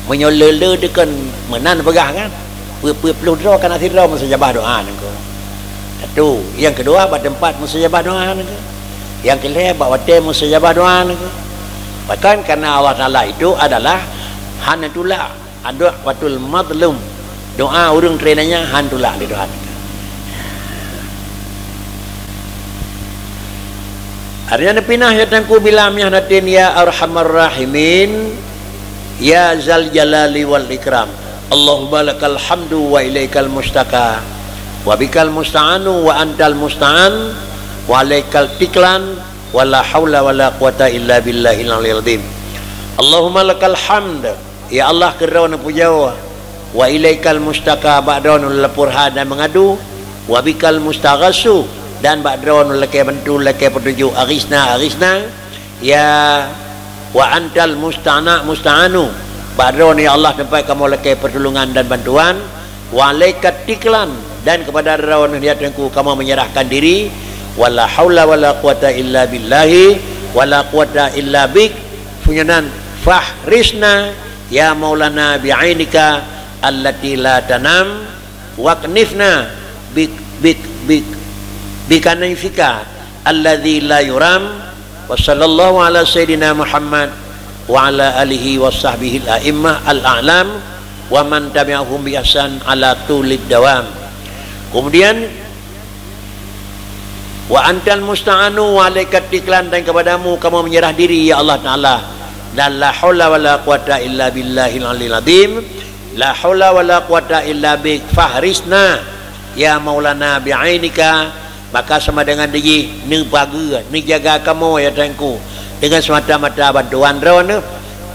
menyolele dekan menan pegah kan perlu doa kan akhir doa mustajabah doa nengko. Satu. Yang kedua bab tempat mustajabah doa nengko. Yang ketiga bab waktu mustajabah doa nengko. Bahkan karena Allah Taala itu adalah hanatullah ada watul madlum, doa urang trenanya hanatullah di doa. Artinya pinah ya tangku bila mihnadatin ya arhamar rahimin ya zal jalali wal ikram. Allahumma lakal hamdu wa ilaikal mustaka wa bikal musta'anu wa antal musta'an wa alaikal tiklan wa la hawla wa la quwata illa billahil aliyil azim. Allahumma lakal hamd ya Allah kerana puja wa ilaikal mustaka ba'daun lapurha dan mengadu wa bikal mustaghasu dan ba'daun lakai bantu lakai petunjuk arisna ya wa antal musta'anu ba'daun ya Allah tempat kamu lakai pertolongan dan bantuan wa alaikat tiklan dan kepada rawan dia tengku kamu menyerahkan diri wala haula wala quwata illa billahi wala quwata illa bik punyanan fahrisna ya maulana bi'ainika allati la tanam waqnifna bik bikanifika alladzi la yuram wa sallallahu ala sayyidina Muhammad wa ala alihi wa sahbihi al-a'immah al-a'lam wa man tabi'ahum bi ihsan ala tulid dawam. Kemudian wa antal musta'anu wa alaikat tiklan dan kepadamu kamu menyerah diri ya Allah Ta'ala dan la haula wa la quwata illa billahil aliyil azim la haula wa la quwata illa bik fahrisna ya maulana bi'ainika maka sama dengan dia ni baga ni jaga kamu ya tangku dengan semata-mata bantuan rawana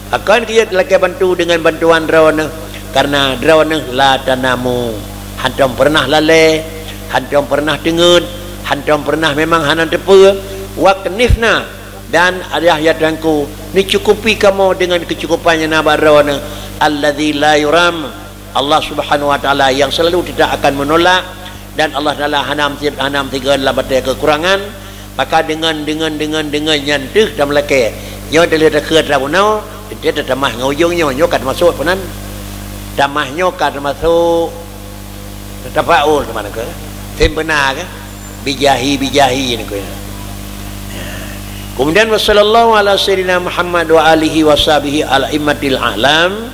akan kita lakukan bantu dengan bantuan rawana karena rawana la tanamu hantam pernah lalai hantam pernah dengut hantam pernah memang hanan tepa waqnifna dan ayah ya tangku ni cukupi kamu dengan kecukupannya nabar rawana alladzi la yuram Allah Subhanahu wa taala yang selalu tidak akan menolak dan Allah Taala hanam tiga dalam batai kekurangan maka dengan nyantuh dan melakai nyo telah dekat rabunau dia tamah ngujungnya nyo kat masuk punan tamahnya kat masuk tafaul ke mana ke tim benar ke bijahi ni ke. Kemudian wassallallahu ala sayyidina Muhammad wa alihi wa sahbihi ala immatil alam.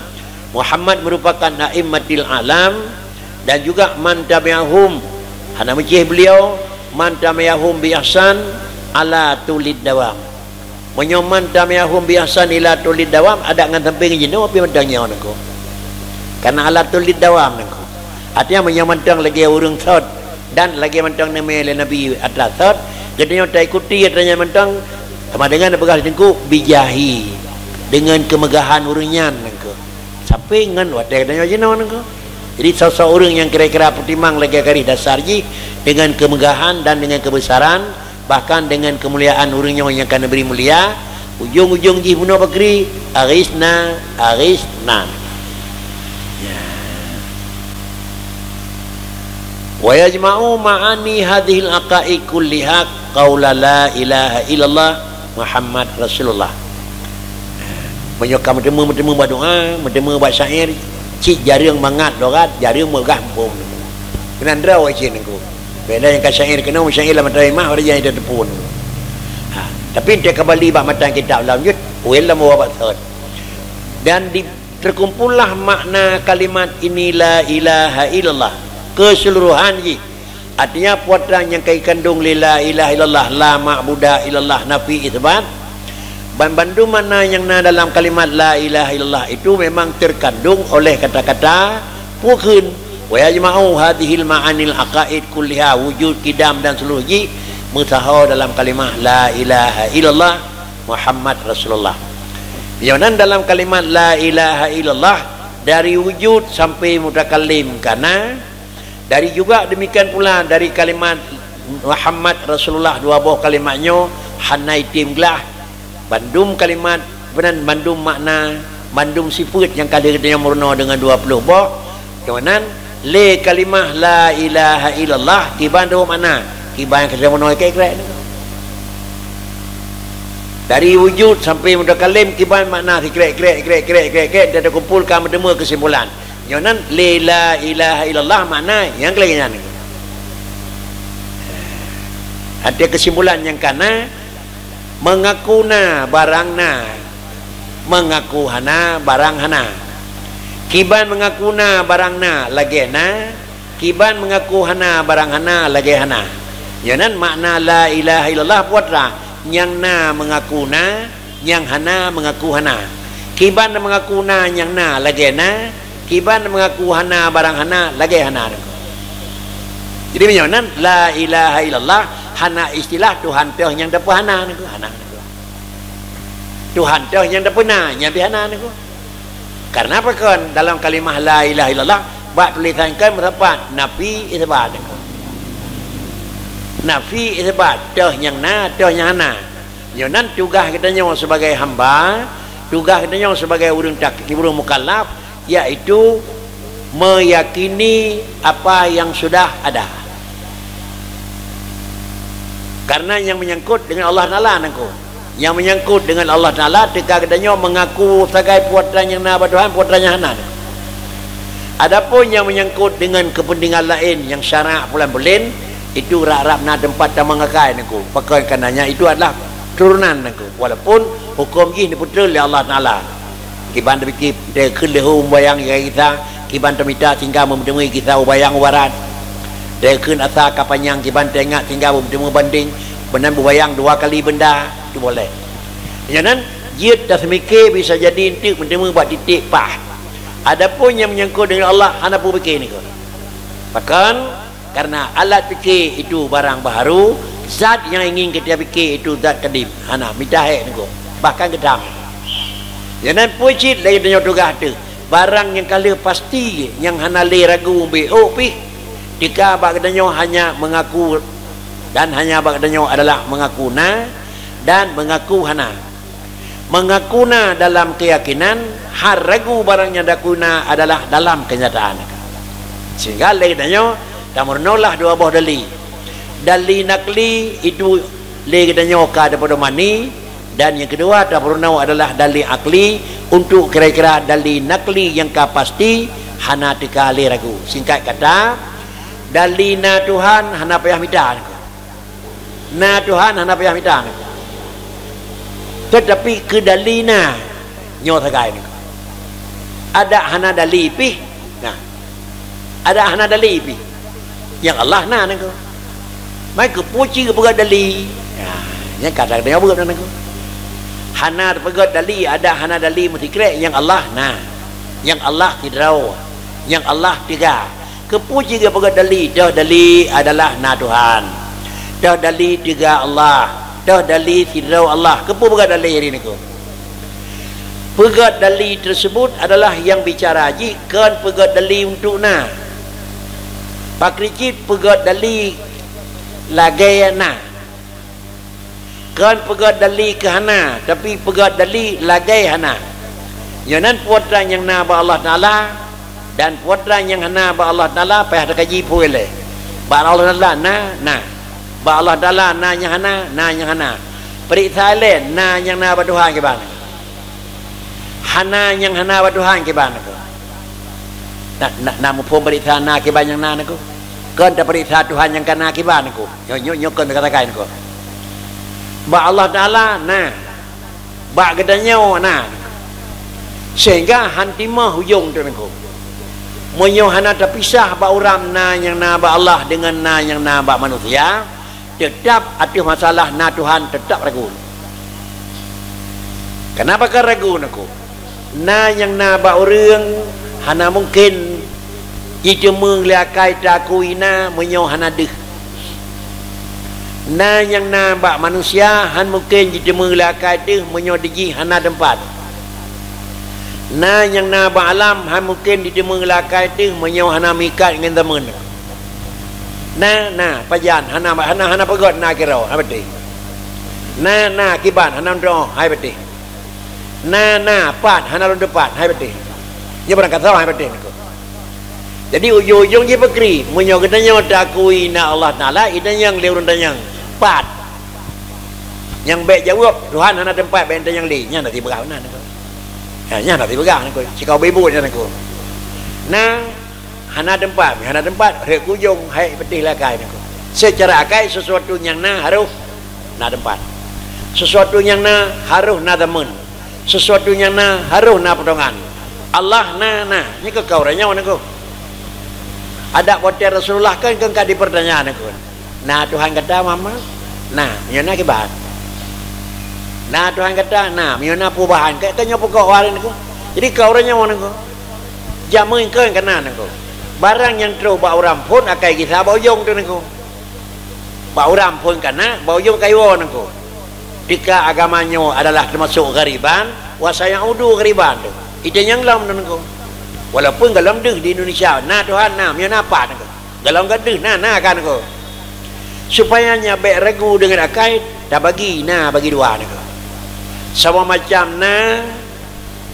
Muhammad merupakan a'immatil alam dan juga man tabi'ahum hana mecih beliau man tabi'ahum bi ihsan ala tulid dawam menyoman tabi'ahum bi ihsan ila tulid dawam ada ngan samping jenuh api mentangnya nako karena ala tulid dawam nako artinya menyoman tang lagi urang thot dan lagi mentang nama nabi atas thot gedenya tak ikuti katanya mentang sama dengan bekas dengku bijahi dengan kemegahan urangnya nako sampai ngan wadah katanya jenuh nako. Jadi seseorang yang kira-kira pertimang lagi kari dasar ji dengan kemegahan dan dengan kebesaran bahkan dengan kemuliaan orangnya yang akan beri mulia ujung-ujung ji bunuh bakri arisna ya. Wa yajma'u ma'ani hadhil aqa'i kulliha qaula la ilaha illallah Muhammad Rasulullah menyokam bertemu berdoa bertemu buat syair cik jaring mangat dorat jaring megah pun kena draw cik nengku beda yang syair kena syair lah materi mah orang yang ada tepun tapi dia kembali bak matang kitab dalam yut wel lah mawabak third dan terkumpullah makna kalimat ini la ilaha illallah keseluruhan ji artinya puatan yang kandung la ilaha illallah la ma'budah illallah nafi isbat bandu mana yang dalam kalimat la ilaha illallah itu memang terkandung oleh kata-kata pukun wa yajma'u hadhil ma'anil aqaid kulliha wujud kidam dan seluruh ji mutahaw dalam kalimat la ilaha illallah Muhammad Rasulullah. Yang dalam kalimat la ilaha illallah dari wujud sampai mutakallim karena dari juga demikian pula dari kalimat Muhammad Rasulullah dua buah kalimatnya hanai timglah bandum kalimat benan bandum makna bandum sifat yang kadirnya murna dengan 20 buah kemudian le kalimah la ilaha illallah tiban dua makna tiban yang kita menolak kira Dari wujud sampai mutakalim kiban makna krek dia ada kumpulkan bertemu kesimpulan. Yang la ilaha illallah makna yang kelainnya. Ada kesimpulan yang kana mengakuna barangna, mengaku hana barang hana. Kiban mengakuna barangna lagi na, kiban mengaku hana barang hana lagi hana. Yang makna la ilaha illallah puatra. Yang na mengaku na, yang hana mengaku hana. Kiban mengaku na, yang na lagi na, kiban mengaku hana barang hana lagi hana. Jadi menyonan la ilaha illallah hana istilah Tuhan teh yang dapat hana niku hana. Tuhan teh yang dapat na nyampi hana niku. Karena apa kan dalam kalimah la ilaha illallah bak tulisan kan mendapat nafi isbat niku. Nafi isbat teh yang na teh yang hana. Yonan tugas kita nyawa sebagai hamba, tugas kita nyawa sebagai urang urang mukallaf yaitu meyakini apa yang sudah ada. Karena yang menyangkut dengan Allah Taala nangku. Yang menyangkut dengan Allah Taala ketika kita nyawa mengaku sebagai putra yang na Tuhan, putra yang hana. Adapun yang menyangkut dengan kepentingan lain yang syarak bulan-bulan itu rak-rak na tempat tamangakai niku. Pakai kananya itu adalah turunan niku. Walaupun hukum ini diputra oleh Allah Taala. Kiban dipikir dia kelih bayang kita, kiban temita tinggal memdemui kita bayang warat. Dia kun asa kapanyang kiban tengah tinggal memdemui banding, benar bayang 2 kali benda itu boleh. Jangan jid dah semikir bisa jadi intik memdemui buat titik pah. Adapun yang menyangkut dengan Allah hana pun fikir niku. Bahkan karena alat fikir itu barang baru, zat yang ingin kita fikir itu zat kadim. Hana mitahek niku. Bahkan gedam. Jangan pucit lagi tanya tugas tu. Barang yang kali pasti yang hana le ragu BO pi. Jika bak katanya hanya mengaku dan hanya bak katanya adalah mengaku na dan mengaku hana. Mengaku na dalam keyakinan, har ragu barang yang dakuna adalah dalam kenyataan. Sehingga lagi tanya tamurnolah 2 buah dali. Dali nakli itu le katanya ka daripada mani, dan yang kedua tamurnau adalah dali akli untuk kira-kira dali nakli yang ka pasti hana tika le ragu. Singkat kata dali na Tuhan hana payah minta. Na Tuhan hana payah minta. Tetapi ke dali na nyo sagai ni. Ada hana dali pi. Nah. Ada hana dali pi. Yang Allah na niku. Mai ke puji ke pegat dali. Nah, yang kata dia buat niku. Hana pegat dali, ada hana dali mesti kira yang Allah na. Yang Allah tidrau. Yang Allah tiga. Kepuji ke pegat dali, dah dali adalah na Tuhan. Dah dali tiga Allah. Dah dali tidrau Allah. Kepu pegat dali hari niku. Pegat dali tersebut adalah yang bicara haji kan pegat dali untuk na. Pak Ricit pegat dali lagi na. Kan pegat dali ke hana, tapi pegat dali lagi hana. Yanan putra yang na ba Allah Taala dan putra yang hana ba Allah Taala payah ada kaji boleh. Ba Allah Taala na. Ba Allah Taala na yang hana, na yang hana. Periksa lain na yang na ba Tuhan ke bana. Hana yang hana ba Tuhan ke bana ko. Nak pun periksa na ke bana yang na ko. Kan tak periksa Tuhan yang kana ke bana ko. Nyok kan katakan ko. Ba Allah Taala na. Ba gedanya na. Sehingga hantimah hujung tu ko. Monyo hana terpisah ba uram na yang na ba Allah dengan na yang na ba manusia. Tetap ada masalah na Tuhan tetap ragu. Kenapa kan ragu naku? Na yang na ba orang hana mungkin itu mengliakai takuina menyo hana deh. Na yang na ba manusia han mungkin itu mengliakai deh menyo diji hana tempat. Na yang na ba alam han mungkin itu mengliakai deh menyo hana mikat dengan teman. Na pajan hana pegot na kirau hai beti. Na kiban hana ro hai beti. Na pat hana ro depan hai beti. Dia berangkat salah hai beti niku. Jadi ujung-ujung dia berkri munyo katanya takui na Allah Taala itu yang leurun tanyang pat. Yang baik jawab Tuhan hana tempat benteng yang li nya nanti berah nan ko. Nya nanti berah nan ko. Cikau bebu nya nan ko. Nah hana tempat rek kujung hai betih lakai nan ko. Secara akal sesuatu yang harus na tempat. Sesuatu yang harus na temen. Sesuatu yang harus na potongan. Allah ni ke kau ranya nan ko. Ada hotel Rasulullah kan di pertanyaan nan ko. Nah Tuhan kata mama, nah nyana kibat. Nah Tuhan kata, nah miona perubahan katanya pokok warin aku. Jadi kau orangnya mana aku? Jamu ingkau kena aku. Barang yang terus bau rampun akai kita bau jong tu aku. Bau rampun kena bau jong kayu aku. Jika agamanya adalah termasuk gariban, wasaya udu gariban tu. Itu yang lam aku. Walaupun galam deh di Indonesia, nah Tuhan nah miona apa aku. Galam gadeh nah kan aku. Supaya nyabek regu dengan akai, dah bagi bagi dua aku. Sama macam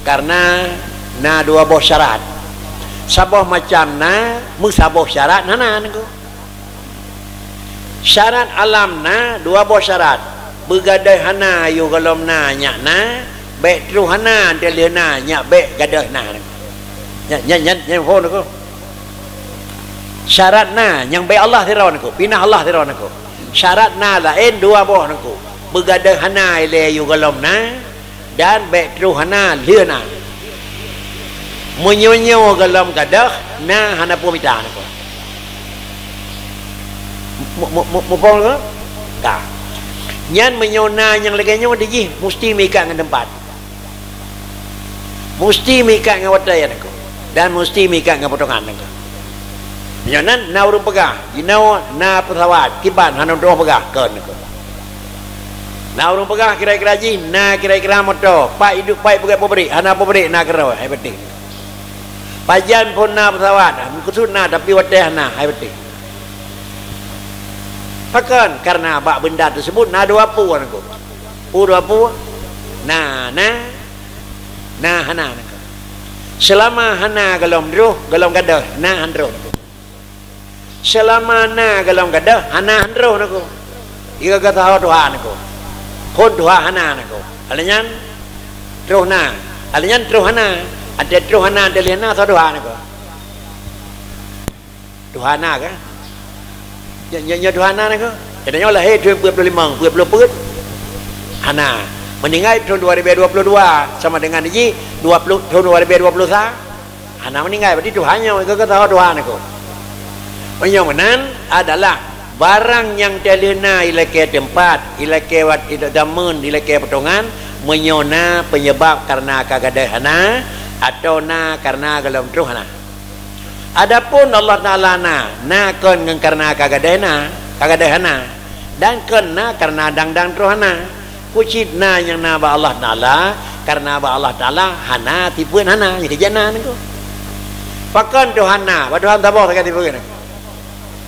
karena dua boh syarat. Sabah macam musabah syarat nangko. Syarat alam dua boh syarat. Begadai hana yu galom nyak baik tru hana delena nyak baik gadai nyak phone ko. Syarat yang baik Allah tirawan ko, pinah Allah tirawan ko. Syarat lain dua boh nangko. Begadai hana ile yu galom dan baik tru hana leuna menyonyo galom gadah hana pumita ko mo ko ka nyan menyona yang leganya diji mesti mika ngan tempat mesti mika ngan watayan ko dan mesti mika ngan potongan ko nyanan na urung pegah ginau na pesawat kiban hana do pegah keun ko. Nah orang pegah kira-kira ji, kira-kira motor, pak hidup pak pegak hana pabrik nak kerau, hai penting. Pajan pun pesawat, kusut tapi wateh hai penting. Pakan karena bak benda tersebut dua pu anku. Dua pu. Hana. Selama hana galom dro, galom gadah, handro. Selama galom gadah, hana handro naku. Ika kata Tuhan naku. Kon dua hana nako. Alinyan trohna. Alinyan trohana. Ada trohana ada lena atau dua nako. Dua hana kan? Ya dua hana nako. Jadinya lah 25 hana. Meninggal tahun 2022 sama dengan ini 20 tahun 2021. Hana meninggal berarti Tuhannya itu kata dua nako. Penyomanan adalah barang yang telena ilake tempat, ilake wat damun, ilake potongan menyona penyebab karena kagadahana atau karena galam truhana. Adapun Allah Taala kon karena kagadahana dan kena karena dang truhana. Kucitna yang ba Allah Taala karena ba Allah Taala hana tipuan hana jadi jana niku. Pakan Tuhana, ba Tuhan tabah tak tipuan.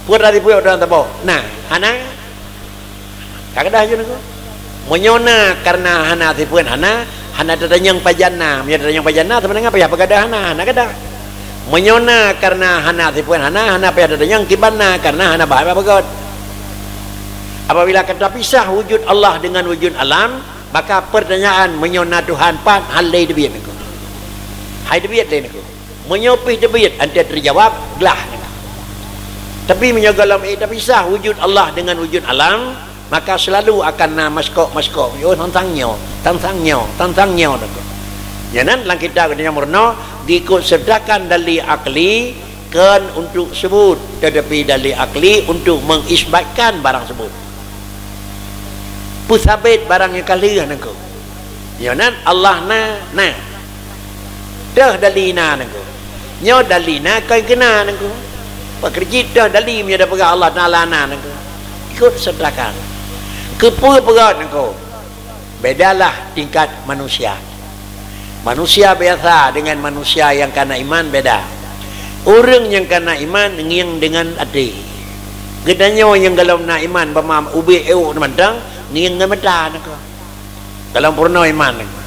Puan dari puan orang tabau. Hana kagadah je nako. Menyona karena hana tipuan hana datang pajana, datang pajana sebenarnya payah pagadah hana gadah. Menyona karena hana tipuan hana payah datang kibana karena hana bahaya bagot. Apabila kata pisah wujud Allah dengan wujud alam, maka pertanyaan menyona Tuhan pat halai debiat nako. Hai debiat le nako. Menyopih debiat anda terjawab gelah. Tapi menyogalam tapi sah wujud Allah dengan wujud alam, maka selalu akan maskok yo tantangnya jangan lang kita kena murno diikut sertakan dalil akli kan untuk sebut, tetapi dalil akli untuk mengisbatkan barang sebut pusabit barang yang kali nangko jangan Allah dah dalina nangko nyo dalina kan kena nangko pekerjit dah dali punya dah pegang Allah Ta'ala nangko ikut sertakan kepul pegang nangko bedalah tingkat manusia biasa dengan manusia yang kena iman beda. Orang yang kena iman ngiang dengan adi gedanya yang dalam na iman bama ubi mandang ngiang ngamata nangko dalam purna iman nangko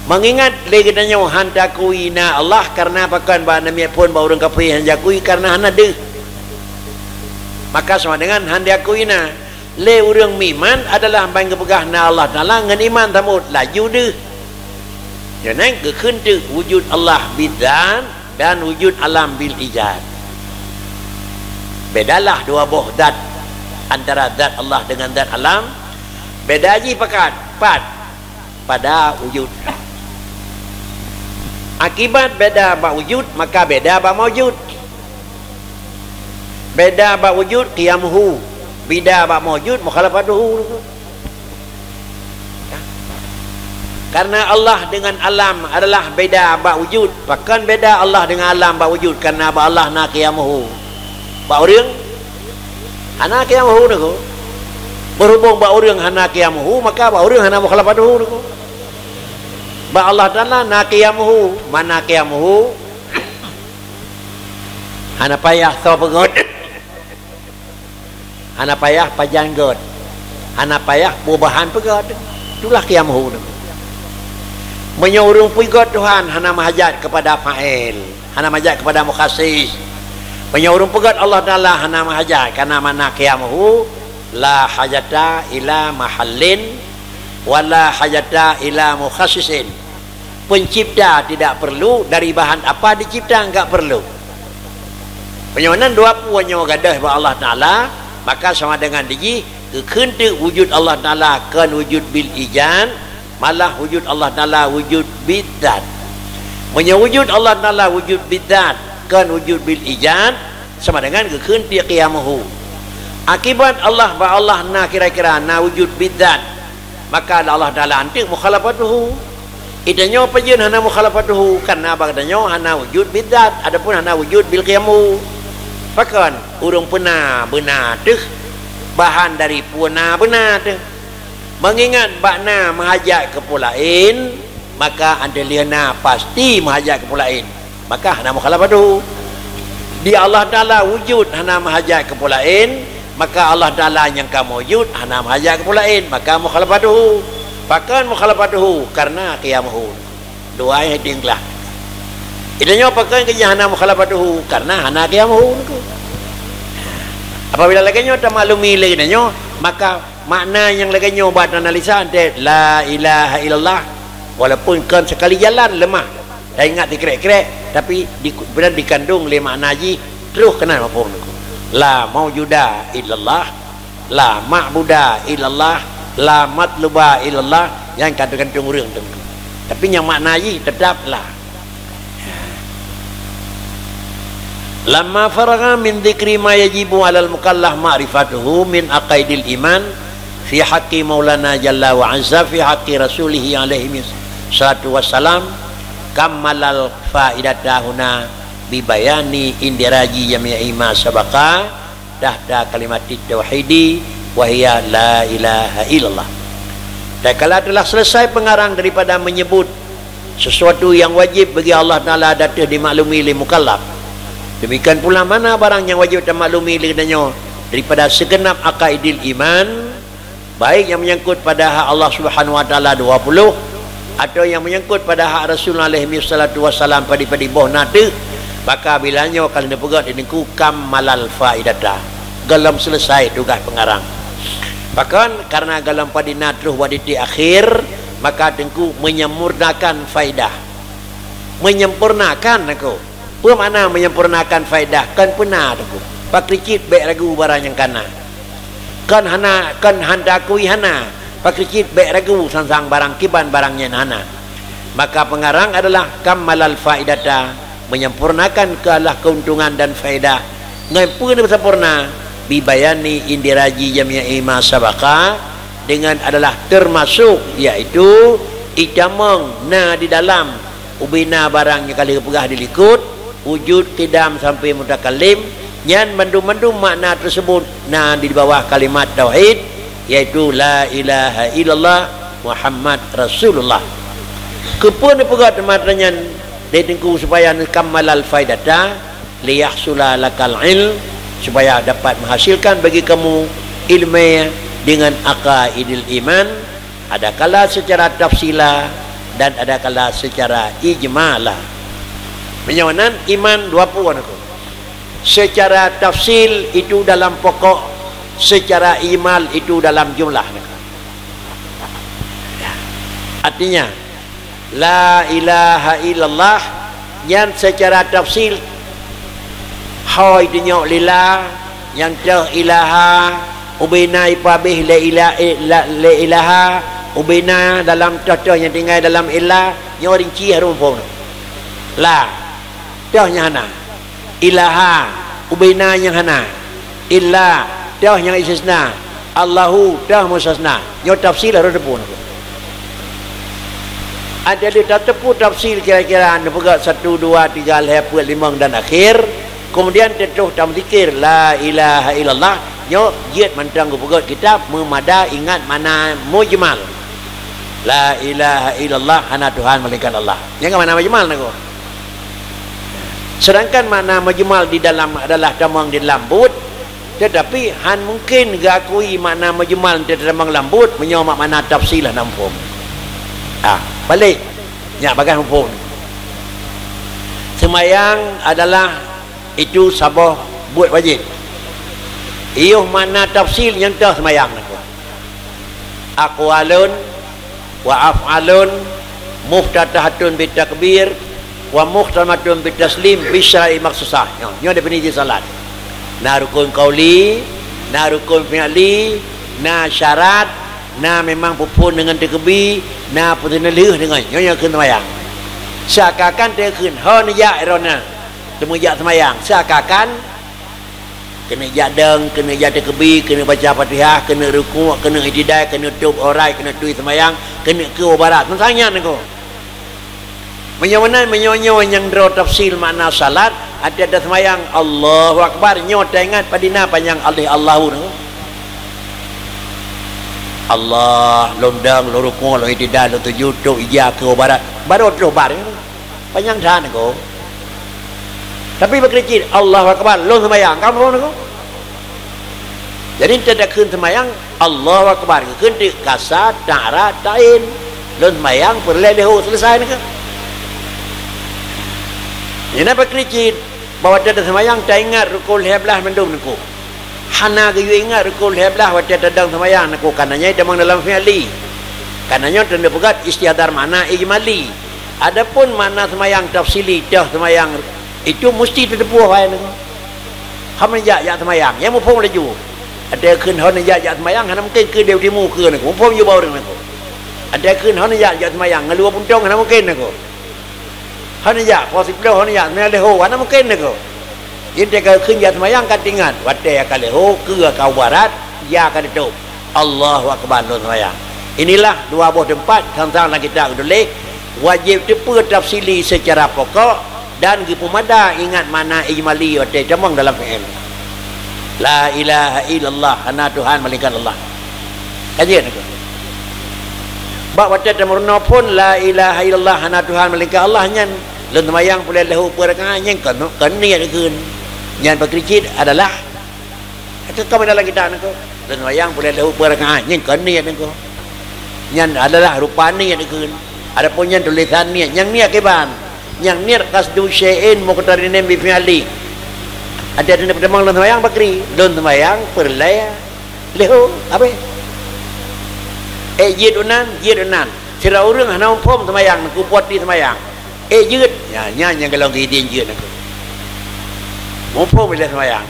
mengingat lagi tanya hantakui na Allah karena pakan ba nami pun ba urang kafir hanjakui karena hana deh maka sama dengan handakui na le urang miman adalah bang kepegah na Allah Taala ngan iman tamut laju deh. Jangan kekentu wujud Allah bidzat dan wujud alam bil ijad. Bedalah dua buah zat antara zat Allah dengan zat alam. Beda ji pakat pada wujud. Akibat beda ba wujud maka beda ba maujud. Beda ba wujud qiyamuhu, beda ba maujud mukhalafatuhu. Karena Allah dengan alam adalah beda ba wujud, bahkan beda Allah dengan alam ba wujud karena ba Allah na qiyamuhu. Ba urang hana qiyamuhu niku. Berhubung ba urang hana qiyamuhu maka ba urang hana mukhalafatuhu niku. Ba Allah Taala na qiyamuhu, mana qiyamuhu? Hana payah tho pengot. Hana payah pajanggot. Hana payah bubahan pegot. Itulah qiyamuhu. Menyuruh pegot Tuhan hana mahajat kepada fa'il, hana mahajat kepada mukhasis. Menyuruh pegot Allah Taala hana mahajat karena mana qiyamuhu la hajata ila mahallin wala hajata ila mukhassisin. Pencipta tidak perlu dari bahan apa dicipta enggak perlu. Penyonan dua puanya gadah ba Allah Taala maka sama dengan diji kekentu wujud Allah Taala kan wujud bil ijad malah wujud Allah Taala wujud bidzat. Menyewujud Allah Taala wujud bidzat kan wujud bil ijad sama dengan kekentu qiyamuhu. Akibat Allah ba Allah na kira-kira na wujud bidzat maka Allah Taala antik mukhalafatuhu. Idanyo pajeun hana mukhalafatuhu karena bagdanyo hana wujud bidzat adapun hana wujud bil qiyamu. Pakan urang pena benar teh bahan dari puna benar teh. Mengingat bakna mahajat ke pulain maka andaliana pasti mahajat ke pulain. Maka hana mukhalafatuhu. Di Allah Taala wujud hana mahajat ke pulain maka Allah Taala yang kamu wujud hana mahajat ke pulain maka mukhalafatuhu. Pakan mukhalafatuhu karena qiyamuhu. Dua yang tinglah. Idanya pakan kerja hana mukhalafatuhu karena hana qiyamuhu. Apabila laginya tak maklumi laginya maka makna yang laginya buat analisa ante la ilaha illallah walaupun kan sekali jalan lemah. Dah ingat dikerek-kerek tapi benar dikandung le makna ji terus kenal apa pun. La maujuda illallah, la ma'buda illallah, la matluba illallah yang kandung-kandung urang tu. Tapi yang makna ji tetaplah. Lamma faragha min dzikri ma yajibu 'alal mukallaf ma'rifatuhu min aqaidil iman fi haqqi maulana jalla wa 'azza fi haqqi rasulih alaihi salatu wassalam kammalal faidatahuna bi bayani indiraji jami'i ma sabaqa tahta kalimatit tauhidi wahia la ilaha illallah. Dan kalau telah selesai pengarang daripada menyebut sesuatu yang wajib bagi Allah Taala datang dimaklumi oleh mukallaf, demikian pula mana barang yang wajib dimaklumi olehnya daripada segenap aqaidil iman, baik yang menyangkut pada hak Allah Subhanahu wa taala 20 atau yang menyangkut pada hak Rasulullah alaihi salatu wasallam pada boh nate, maka bilanya kalau dipegat ini kammalal faidata, galam selesai tugas pengarang. Bahkan karena galam padina terus waditi akhir maka tengku menyempurnakan faidah. Menyempurnakan aku. Apa makna menyempurnakan faidah? Kan pernah aku. Pak kricit baik ragu barang yang kana. Kan hana kan handakui hana. Pak kricit baik ragu sangsang barang kiban barangnya hana. Maka pengarang adalah kammalal faidata, menyempurnakan kealah keuntungan dan faidah. Ngapun sempurna bibayani indiraji jami'i ma sabaqa dengan adalah termasuk yaitu itamang na di dalam ubina barang yang kali pegah dilikut wujud qidam sampai mutakallim nyan mandum-mandum makna tersebut na di bawah kalimat tauhid yaitu la ilaha illallah Muhammad Rasulullah. Kepun pegah teman-teman ditengku supaya kammalal faidata liyahsula lakal ilm supaya dapat menghasilkan bagi kamu ilmu dengan aqaidil iman, ada kala secara tafsila dan ada kala secara ijmalah. Menyawanan iman 20 aku. Secara tafsil itu dalam pokok secara imal itu dalam jumlah. Artinya la ilaha illallah yang secara tafsil hai dinyo lillah yang teh ilaha ubina ipabih la ilaha ubina dalam teh yang tinggal dalam ilah nyo rinci harum pun la teh nya hana ilaha ubina yang hana illa teh yang istisna Allahu teh mustasna nyo tafsil harus pun ada di tepu tafsir kira-kira anda pegang 1, 2, 3, 4, 5 dan akhir kemudian tetuh tam zikir la ilaha illallah nyo jiat mantang ku pegang kitab memada ingat mana mujmal la ilaha illallah hana Tuhan melainkan Allah yang mana mujmal naku sedangkan mana mujmal di dalam adalah tamang di lambut tetapi han mungkin gakui mana mujmal di tamang lambut menyomak mana tafsir lah nampum balik ya bagai hukum semayang adalah itu sabah buat wajib iuh mana tafsir yang tah semayang aqwalun wa af'alun muftatahatun bitakbir wa muhtamatun bitaslim bisyara'i maksusah ini definisi salat na rukun qauli na rukun fi'li na syarat na memang pupun dengan terkebi na putih nelih dengan nyonya keun semayang seakan dia keun hon ya irona temu ya semayang seakan kena jadeng kena jada terkebi kena baca Fatihah kena rukuk kena ijtihad kena tub orai kena tui semayang kena ke barat tanya nako menyona menyonyo yang dro tafsir makna salat ada semayang Allahu akbar nyo ingat padina panjang Allahu nako Allah londang lorukung lo ijtihad lo tujuh tu ija ke barat baru tu baring panjang dah nako tapi berkecil Allahu akbar lo sembahyang kamu nako jadi tidak keun sembahyang Allahu akbar keun di kasat ta'ra ta'in lo sembahyang perleho selesai nako ini berkecil bahwa tidak sembahyang tak ingat rukul heblah mendung nako hana gayu ingat rukul heblah wajah tadang semayang naku kananya demang dalam fi'li kananya tanda pegat istiadar mana ijmali adapun mana semayang tafsili dah semayang itu mesti terdepuh wahai naku ham ya semayang yang mupung laju ada keun hon ya semayang hana mungkin ke dew timu ke naku mupung ju bau naku ada keun hon ya semayang ngalua puntong hana mungkin naku hon ya posip dah hon ya meleho hana mungkin naku jadi kalau kerja semayang kan ingat wadai akan leho ke kau barat ya akan itu Allahu akbar semayang inilah dua buah tempat tentang kita udah wajib tepu tafsili secara pokok dan gipumada ingat mana ijmali wadai demang dalam fi'il la ilaha illallah hana Tuhan melainkan Allah kajian itu bak wadai temurna pun la ilaha illallah hana Tuhan melainkan Allah nyan lun semayang boleh leho perkara nyan kan niat keun yang berkecil adalah itu kami dalam kita nako dan wayang boleh lahu perkara yang keniat nako yang adalah rupa niat keun adapun yang tulisan niat yang niat keban yang niat qasdu syai'in muqtarinin bi fi'li ada di pedemang dan wayang bakri dan wayang perlaya lahu apa jidunan sira urang hana umpom semayang ku puat di semayang jid ya nya kalau gidin jid nako mumpung bila semayang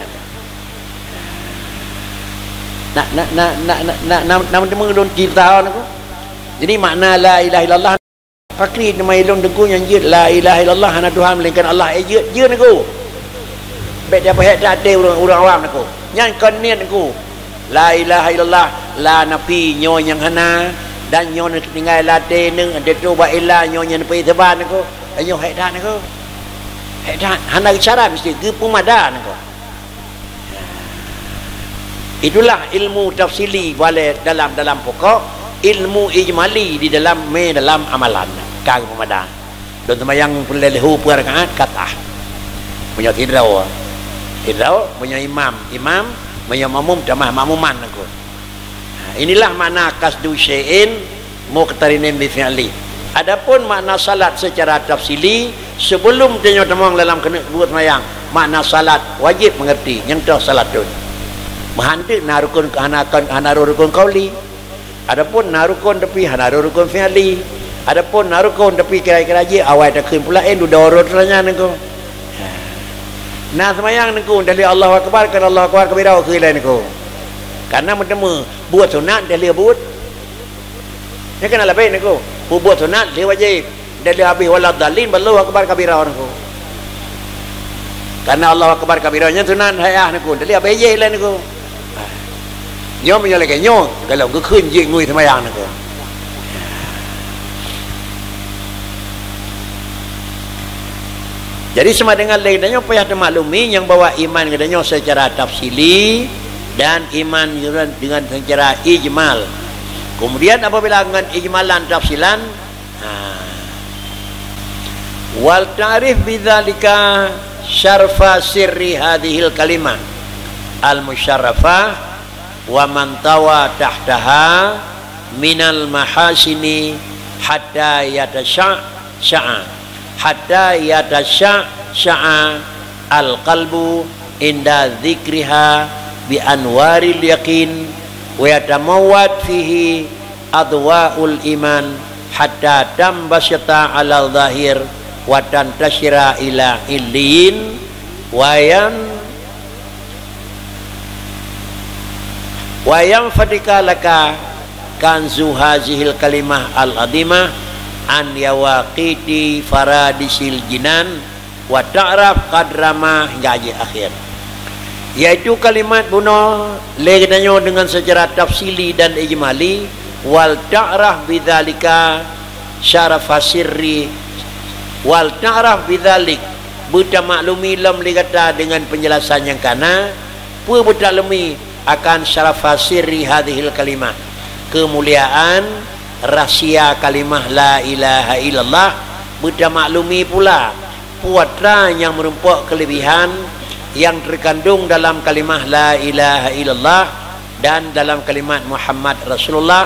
nak mengundang cerita aku jadi makna la ilaha illallah fakri nama ilung dengku yang jid la ilaha illallah hana Tuhan melainkan Allah jid aku baik dia pahet tak ada orang awam aku yang kenian aku la ilaha illallah la nafi nyo yang hana dan nyo tinggal late neng ada tu ba ila nyo yang pergi seban aku nyo het dak aku hana cara mesti ke pemada nako itulah ilmu tafsili boleh dalam pokok ilmu ijmali di dalam amalan kag pemada dan semayang perlehu perkaat kata punya tidraw punya imam punya makmum jamaah makmuman nako inilah makna qasdu syai'in muqtarinin bi fi'li adapun makna salat secara tafsili sebelum dia temang dalam kena buat semayang makna salat wajib mengerti yang tu salat tu Mahantik narukun rukun qauli. Adapun narukun tapi rukun fi'li. Adapun narukun tapi kira-kira je awal tak keun pula duda urut ranya nengko. Nah semayang nengko dari Allahu akbar kan Allahu akbar kabira ke lain nengko. Karena bertemu buat sunat dari buat. Ya kan lebih nengko. Buat sunat dia wajib. Dari habis walad dalin Allahu akbar kabira nengko. Karena Allahu akbar kabiranya sunat hayah nengko. Dari habis je lain nengko. Nhớ mình là cái nhô cái lòng cứ khuyên gì người tham gia nữa. Jadi sama dengan lainnya payah termaklumi yang bahwa iman katanya secara tafsili dan iman dengan secara ijmal. Kemudian apabila dengan ijmalan tafsilan, wal ta'rif bidzalika syarfa sirri hadhil kalimah al musyarrafah wa man tawa tahtaha minal mahasini hatta yatasha'a al qalbu inda dzikriha bi anwaril yaqin wa yatamawwad fihi adwaul iman hatta tambasata ala zahir wa tantashira ila illin wayam fadika laka kanzu hazihil kalimah al-adimah an yawaqiti faradisil jinan wa ta'raf qadrama hingga akhir. Yaitu kalimat bunuh legenanya dengan secara tafsili dan ijmali wal ta'raf bidzalika syarafa sirri wal ta'raf bidzalik buta maklumi lam ligata dengan penjelasan yang kana pu buta lumi akan syarafa sirri hadhil kalimah kemuliaan rahsia kalimah la ilaha illallah buta maklumi pula puatra yang merumpuk kelebihan yang terkandung dalam kalimah la ilaha illallah dan dalam kalimat Muhammad Rasulullah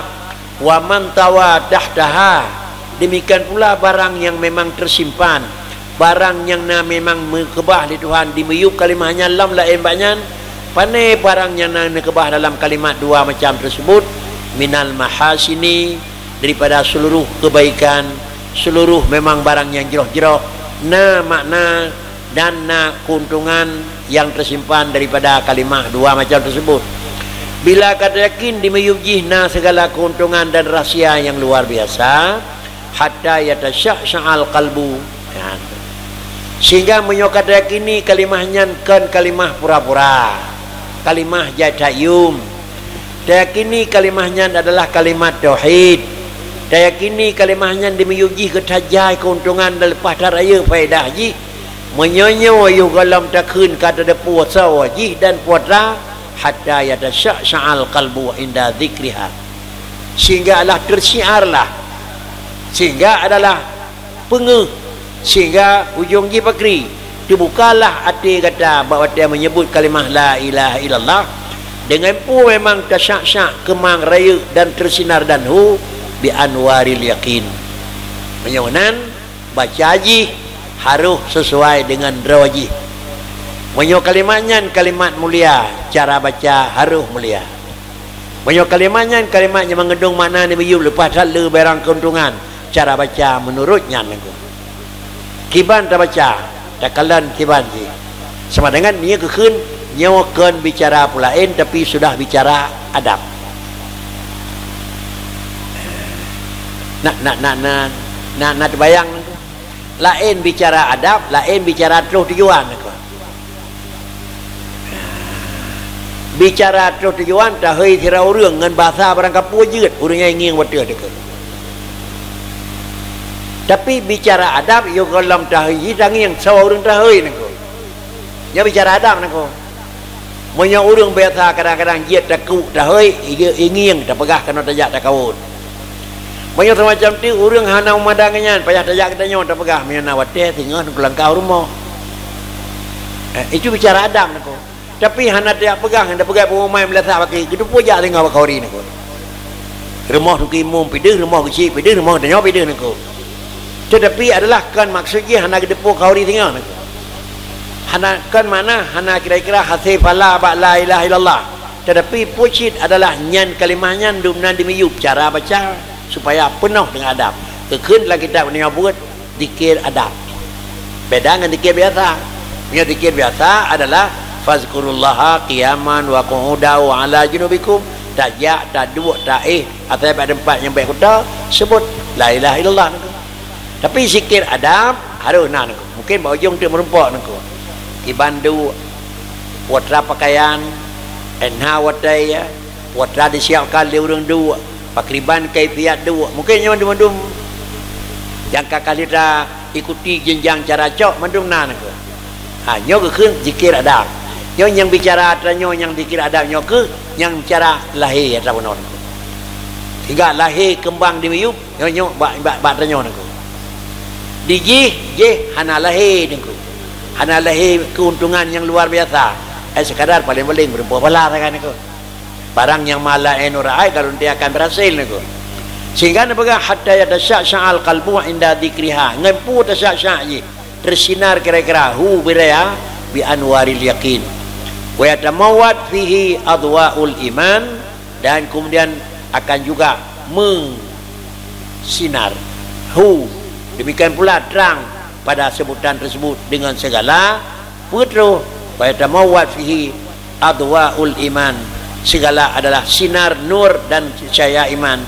wa man tawa tahtaha demikian pula barang yang memang tersimpan barang yang memang mekebah di Tuhan dimeyuk kalimahnya lam lain banyak pandai barang yang nekebah dalam kalimat dua macam tersebut minal mahasini daripada seluruh kebaikan seluruh memang barang yang jeroh-jeroh na makna dan na keuntungan yang tersimpan daripada kalimat dua macam tersebut bila kata yakin dimeyujihna segala keuntungan dan rahsia yang luar biasa hatta yatasya'al qalbu sehingga menyokata yakini kalimahnya kan kalimah pura-pura kalimah jatayum dayakini kalimahnya adalah kalimat tauhid dayakini kalimahnya dimeyuji ketajai keuntungan dan lepas raya faedah ji menyonyo yu galam takun kata de puasa wajih dan puatra hatta yatasya'al qalbu inda dzikriha sehingga adalah tersiarlah sehingga adalah pengeh sehingga ujung ji pakri dibukalah hati kata bahawa dia menyebut kalimah la ilaha illallah dengan pun memang tasyak-syak kemang raya dan tersinar dan hu bi anwaril yaqin menyonan baca haji harus sesuai dengan rawaji menyo kalimatnya kalimat mulia cara baca harus mulia menyo kalimatnya kalimatnya mengandung makna ni biyu lepas selalu barang keuntungan cara baca menurutnya kiban tak baca takalan kiban ji sama dengan dia kekun nyawakan bicara pula tapi sudah bicara adab nak terbayang lain bicara adab lain bicara terus tujuan bicara terus tujuan tak hei thira urang ngan bahasa barang kapua jeut urangnya ingin wadah dekat tapi bicara adab yo galam tahi dangi yang sawa urang tahi nako nya bicara adab nako monya urang biasa kadang-kadang jiat taku tahi ingin tak pegah kana tajak tak kawun monya semacam tu urang hana umadangnya payah tajak katanya tak pegah miana wateh tinggal kelangkau rumah itu bicara adab nako tapi hana tak pegah hendak pegang pemai melasa pakai gitu puja tinggal bakori nako rumah tu kimum pideh rumah kecil pideh rumah tanya pideh nako tetapi adalah kan maksudnya hana gedepo kauri tinggal hana kan mana hana kira-kira hasil fala ba la ilaha illallah tetapi pucit adalah nyan kalimahnya dumna dimiyup cara baca supaya penuh dengan adab. Kekenlah kita punya buat zikir adab. Beda dengan zikir biasa. Punya zikir biasa adalah fazkurullaha qiyaman wa qu'udan wa ala junubikum. Tak ya, tak dua, tak atau pada tempat yang baik kota sebut la ilaha illallah. Tapi zikir adab harus nak. Mungkin bau ujung tu merempak nak. Kibandu watra pakaian enha watai ya watra disiapkan dia orang dua pakriban kaifiat dua mungkin yang mandum yang kakak kita ikuti jenjang cara cok mandum nan ke nyo ke zikir adab yang bicara tanyo yang zikir adab nyo ke yang bicara lahir ya tahunon hingga lahir kembang di miyup nyo bak tanyo nako diji je hana lahir nako hana lahir keuntungan yang luar biasa sekadar paling-paling berbuah bala kan aku. Barang yang mala enurai kalau dia akan berhasil aku. Sehingga nabaga hatta yatasya' qalbu inda dzikriha. Ngempu tasya' ji. Tersinar kira-kira hu biraya bi anwaril yaqin. Wa yatamawwad fihi adwaul iman dan kemudian akan juga sinar hu demikian pula terang pada sebutan tersebut dengan segala putra wa yatamawwad fihi adwaul iman segala adalah sinar nur dan cahaya iman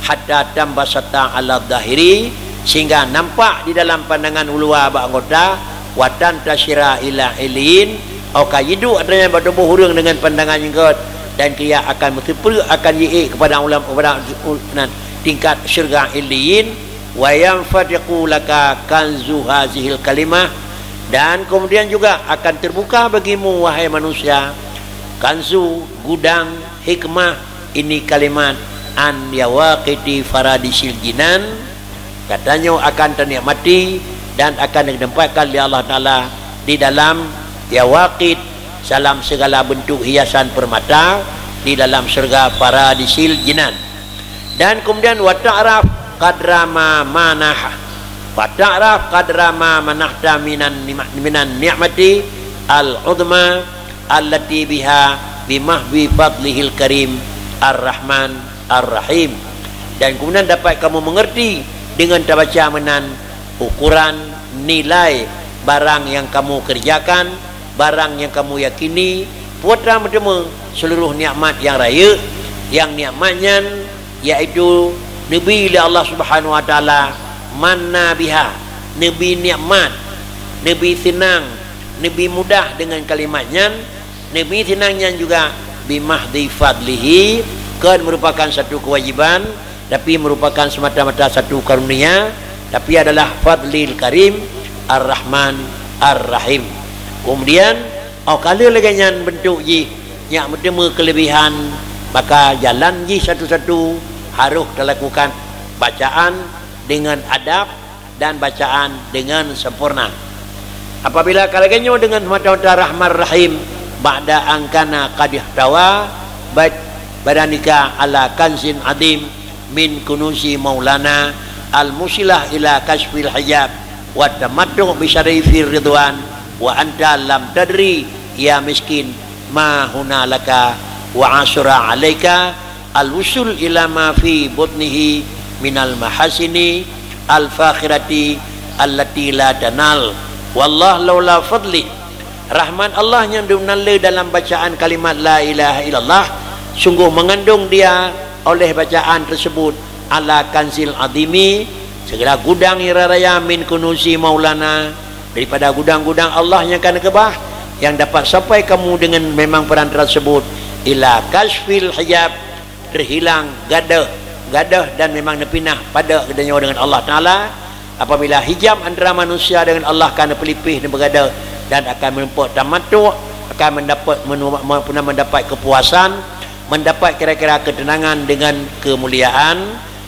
hatta tambasata ala dhahiri sehingga nampak di dalam pandangan ulua ba anggota watan tasyira ila ilin au kayidu adanya bertubuh hurung dengan pandangan jenggot dan dia akan bertepuk akan yiik kepada ulama kepada tingkat syurga ilin wa yanfatiqu laka kanzu hazihil kalimah dan kemudian juga akan terbuka bagimu wahai manusia kanzu gudang hikmah ini kalimat an yawaqiti faradisil jinan katanya akan ternikmati dan akan ditempatkan oleh Allah Ta'ala di dalam yawaqit dalam segala bentuk hiasan permata di dalam surga paradisil jinan dan kemudian wa ta'raf qadra ma manah Fata'raf qadra ma manahta minan ni'mati al-udma allati biha bimahwi fadlihil karim ar-rahman ar-rahim dan kemudian dapat kamu mengerti dengan tabaca menan ukuran nilai barang yang kamu kerjakan barang yang kamu yakini putra bertemu seluruh nikmat yang raya yang nikmatnya yaitu Nabi oleh Allah Subhanahu Wa Taala mana biha Nabi nikmat Nabi senang Nabi mudah dengan kalimatnya Nabi senangnya juga bimahdi fadlihi kan merupakan satu kewajiban tapi merupakan semata-mata satu karunia tapi adalah fadlil karim ar-rahman ar-rahim kemudian kalau lagi yang bentuk ji yang bertemu kelebihan maka jalan ji satu-satu harus dilakukan bacaan dengan adab dan bacaan dengan sempurna. Apabila kalaganya dengan mata-mata rahman rahim ba'da angkana qad ihtawa badanika ala kanzin adim min kunusi maulana al-musilah ila kasfil hijab wa tamattu bi syarifir ridwan wa anta lam tadri ya miskin ma hunalaka wa asura alaika al-wusul ila ma fi butnihi minal mahasini al-fakhirati allati la tanal wallah laula fadli rahman Allah yang dimnala dalam bacaan kalimat la ilaha illallah sungguh mengandung dia oleh bacaan tersebut ala kanzil adimi segala gudang raya min kunusi maulana daripada gudang-gudang Allah yang akan kebah yang dapat sampai kamu dengan memang perantara tersebut ila kasfil hijab terhilang gadah dan memang nepinah pada kedanya dengan Allah Ta'ala apabila hijab antara manusia dengan Allah kerana pelipih dan bergada dan akan menempuh tamattu akan mendapat kepuasan mendapat kira-kira ketenangan dengan kemuliaan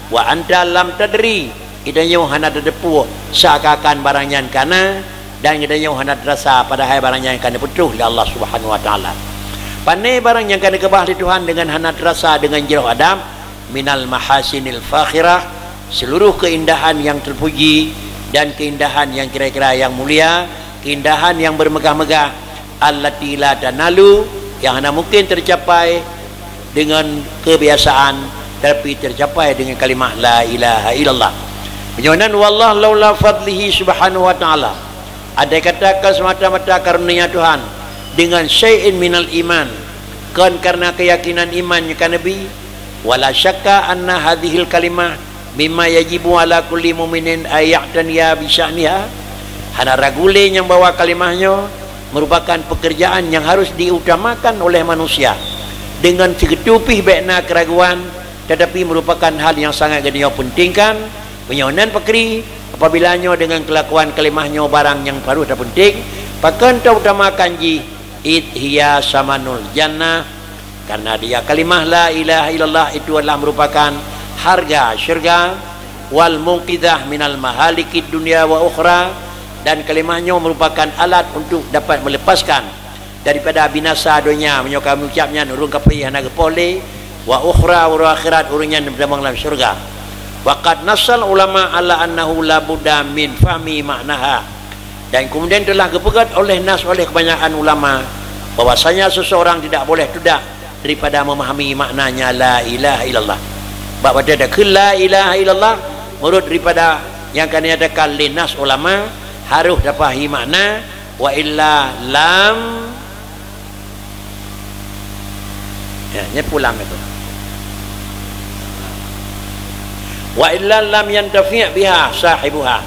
wa anta lam tadri idanya hana terdepu seakan-akan barangnya kana dan idanya hana terasa pada hai barangnya yang kana betul oleh Allah Subhanahu Wa Ta'ala pandai barang yang kana kebah di Tuhan dengan hana terasa dengan jauh adam minal mahasinil fakhirah seluruh keindahan yang terpuji dan keindahan yang kira-kira yang mulia keindahan yang bermegah-megah allati la tanalu yang hanya mungkin tercapai dengan kebiasaan, tapi tercapai dengan kalimat la ilaha illallah. Menyonan wallah laula fadlihi subhanahu wa ta'ala, ada katakan semata-mata karunia Tuhan dengan syai'in minal iman, kan karena keyakinan imannya kan Nabi, wala syakka anna hadhil kalimah mimma yajibu ala kulli mu'minin ayataniya bisya'niha. Hana ragule yang bawa kalimahnya merupakan pekerjaan yang harus diutamakan oleh manusia dengan seketupih bekna keraguan, tetapi merupakan hal yang sangat dia pentingkan. Penyonan pekri apabila nyo dengan kelakuan kalimahnya barang yang baru dan penting, pakan utamakan ji hiya samanul jannah, karena dia kalimah la ilaha illallah itu adalah merupakan harga syurga, wal munqidah minal mahalikid dunia wa ukhra, dan kalimahnya merupakan alat untuk dapat melepaskan daripada binasa dunia, menyokam ucapnya urung kapai hana gepole, wa ukhra wa akhirat urungnya dalam syurga. Waqad nasal ulama ala annahu la budda min fahmi maknaha, dan kemudian telah dipegat oleh nas oleh kebanyakan ulama bahwasanya seseorang tidak boleh tidak daripada memahami maknanya la ilaha illallah. Bab ada la ilaha illallah menurut daripada yang akan diadakan linas ulama harus dapat makna, wa illa lam ya pulang itu, wa illa lam yantafi' biha sahibuha.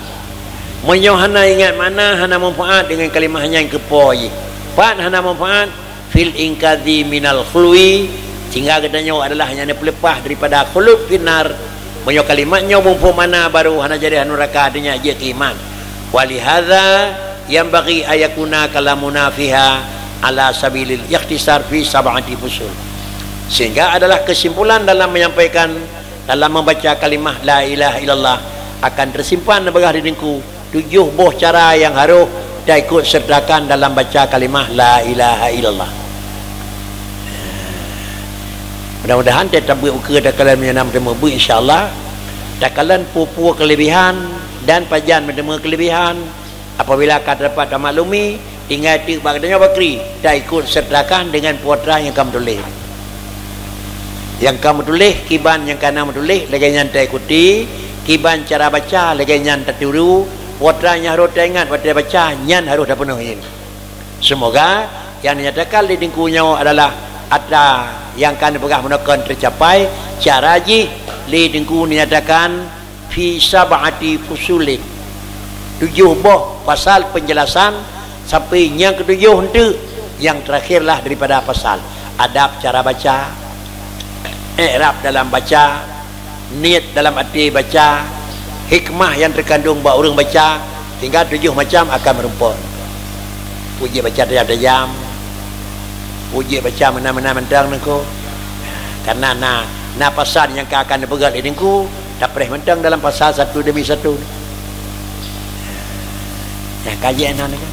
Menyo hana ingat mana hana manfaat dengan kalimahnya yang kepoi. Pan hana manfaat fil inkadhi minal khulwi, sehingga katanya adalah hanya pelepas daripada khulud finar. Menyo kalimatnya mampu mana baru hana jadi neraka adanya je iman. Walihadza yang bagi ayakuna kalamuna fiha ala sabilil ikhtisar fi sab'ati fusul. Sehingga adalah kesimpulan dalam menyampaikan, dalam membaca kalimah la ilaha illallah akan tersimpan dalam diriku 7 buah cara yang harus dia ikut sertakan dalam baca kalimah la ilaha illallah. Mudah-mudahan tetap berukur dan kalian menyenam temu insyaAllah. Dan kalian pupu kelebihan dan pajan menemu kelebihan, apabila akan dapat maklumi tinggal bagdanya bakri dia ikut sertakan dengan putra yang kamu tulis. Yang kamu tulis kiban yang kamu tulis lagi nyantai ikuti, kiban cara baca lagi nyantai tiru, putranya harus ingat waktu baca nyan harus dah penuhin. Semoga yang dinyatakan di dingkunya adalah ada yang akan dipegang menekan tercapai. Cara ji li dingku dinyatakan fi sab'ati fusulin, 7 buah pasal penjelasan sampai yang ke-7 itu yang terakhirlah daripada pasal adab cara baca, i'rab dalam baca, niat dalam arti baca, hikmah yang terkandung buat orang baca, hingga 7 macam akan merumput. Puji baca dayam, puji baca mana-mana mentang nengko, karena na pasal yang akan dipegang nengko tak pernah mentang dalam pasal satu demi satu. Yang kajian nengko.